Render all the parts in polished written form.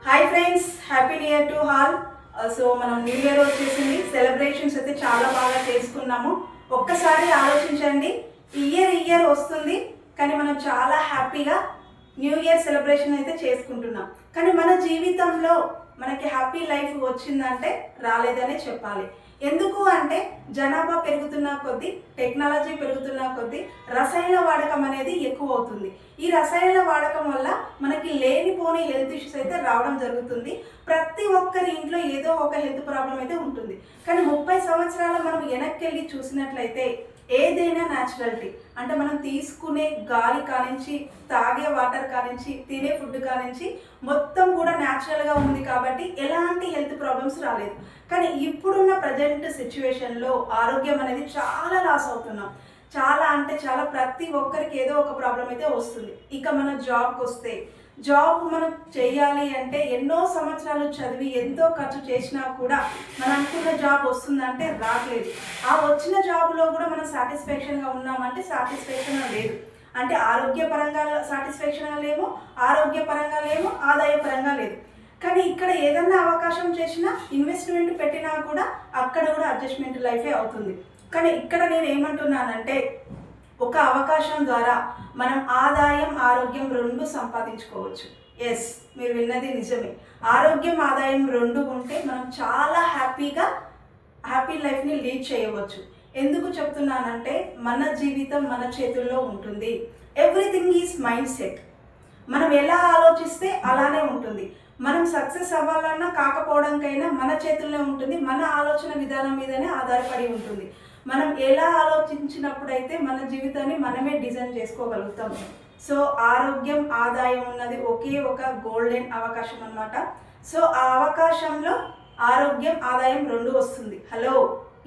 Hi friends, happy new year to all. So మనం new year వచ్చేసింది, celebrations అయితే చాలా బాగా చేసుకున్నాము. ఒక్కసారి ఆలోచించండి, ఇయర్ వస్తుంది కానీ మనం చాలా హ్యాపీగా న్యూ ఇయర్ సెలబ్రేషన్ అయితే చేసుకుంటున్నాం. కానీ మన జీవితంలో మనకి హ్యాపీ లైఫ్ వచ్చిందంటే రాలేదనే చెప్పాలి. ఎందుకు అంటే జనాభా పెరుగుతున్న కొద్దీ, టెక్నాలజీ పెరుగుతున్న కొద్దీ రసాయన వాడకం అనేది ఎక్కువ అవుతుంది. ఈ రసాయన వాడకం వల్ల మనకి లేనిపోని హెల్త్ ఇష్యూస్ అయితే రావడం జరుగుతుంది. ప్రతి ఒక్కరి ఇంట్లో ఏదో ఒక హెల్త్ ప్రాబ్లం అయితే ఉంటుంది. కానీ 30 సంవత్సరాలు మనం వెనక్కి వెళ్ళి చూసినట్లయితే ఏదైనా న్యాచురాలిటీ అంటే మనం తీసుకునే గాలి కానించి, తాగే వాటర్ కానించి, తినే ఫుడ్ కానించి మొత్తం కూడా న్యాచురల్గా ఉంది కాబట్టి ఎలాంటి హెల్త్ ప్రాబ్లమ్స్ రాలేదు. కానీ ఇప్పుడున్న ప్రజెంట్ సిచ్యువేషన్లో ఆరోగ్యం అనేది చాలా లాస్ అవుతున్నాం. చాలా అంటే చాలా, ప్రతి ఒక్కరికి ఏదో ఒక ప్రాబ్లం అయితే వస్తుంది. ఇక మన జాబ్కి వస్తే, జాబ్ మనం చేయాలి అంటే ఎన్నో సంవత్సరాలు చదివి ఎంతో ఖర్చు చేసినా కూడా మనం అనుకున్న జాబ్ వస్తుందంటే రావట్లేదు. ఆ వచ్చిన జాబ్లో కూడా మనం సాటిస్ఫాక్షన్గా ఉన్నామంటే సాటిస్ఫాక్షన్గా లేదు. అంటే ఆరోగ్యపరంగా సాటిస్ఫాక్షన్గా లేము, ఆరోగ్యపరంగా లేము, ఆదాయపరంగా లేదు. కానీ ఇక్కడ ఏదన్నా అవకాశం చేసినా, ఇన్వెస్ట్మెంట్ పెట్టినా కూడా అక్కడ కూడా అడ్జస్ట్మెంట్ లైఫే అవుతుంది. కానీ ఇక్కడ నేను ఏమంటున్నానంటే, ఒక అవకాశం ద్వారా మనం ఆదాయం, ఆరోగ్యం రెండు సంపాదించుకోవచ్చు. ఎస్, మీరు విన్నది నిజమే. ఆరోగ్యం, ఆదాయం రెండు ఉంటే మనం చాలా హ్యాపీ లైఫ్ని లీడ్ చేయవచ్చు. ఎందుకు చెప్తున్నానంటే మన జీవితం మన చేతుల్లో ఉంటుంది. Everything is mind set. మనం ఎలా ఆలోచిస్తే అలానే ఉంటుంది. మనం సక్సెస్ అవ్వాలన్నా కాకపోవడానికైనా మన చేతుల్లో ఉంటుంది. మన ఆలోచన విధానం మీదనే ఆధారపడి ఉంటుంది. మనం ఎలా ఆలోచించినప్పుడైతే మన జీవితాన్ని మనమే డిజైన్ చేసుకోగలుగుతాం. సో ఆరోగ్యం, ఆదాయం ఉన్నది ఒకే ఒక గోల్డెన్ అవకాశం అన్నమాట. సో ఆ అవకాశంలో ఆరోగ్యం, ఆదాయం రెండు వస్తుంది. హలో,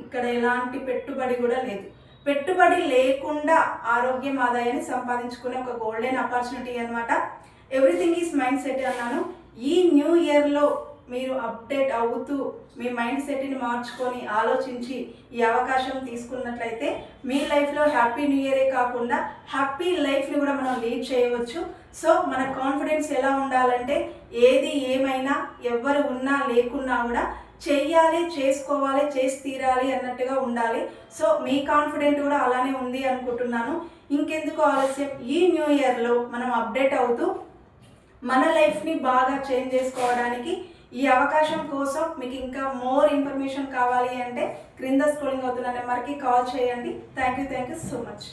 ఇక్కడ ఎలాంటి పెట్టుబడి కూడా లేదు. పెట్టుబడి లేకుండా ఆరోగ్యం, ఆదాయాన్ని సంపాదించుకునే ఒక గోల్డెన్ ఆపర్చునిటీ అనమాట. ఎవ్రీథింగ్ ఈజ్ మైండ్ సెట్ అన్నాను. ఈ న్యూ ఇయర్లో మీరు అప్డేట్ అవుతూ మీ మైండ్ సెట్ని మార్చుకొని ఆలోచించి ఈ అవకాశం తీసుకున్నట్లయితే మీ లైఫ్లో హ్యాపీ న్యూ ఇయరే కాకుండా హ్యాపీ లైఫ్ని కూడా మనం లీడ్ చేయవచ్చు. సో మన కాన్ఫిడెన్స్ ఎలా ఉండాలంటే ఏది ఏమైనా, ఎవరు ఉన్నా లేకున్నా కూడా చెయ్యాలి, చేసుకోవాలి, చేసి తీరాలి అన్నట్టుగా ఉండాలి. సో మీ కాన్ఫిడెంట్ కూడా అలానే ఉంది అనుకుంటున్నాను. ఇంకెందుకు ఆలస్యం, ఈ న్యూ ఇయర్లో మనం అప్డేట్ అవుతూ మన లైఫ్ని బాగా చేంజ్ చేసుకోవడానికి ఈ అవకాశం కోసం మీకు ఇంకా మోర్ ఇన్ఫర్మేషన్ కావాలి అంటే క్రింద స్క్రోలింగ్ అవుతున్న నెంబర్కి కాల్ చేయండి. Thank you so much.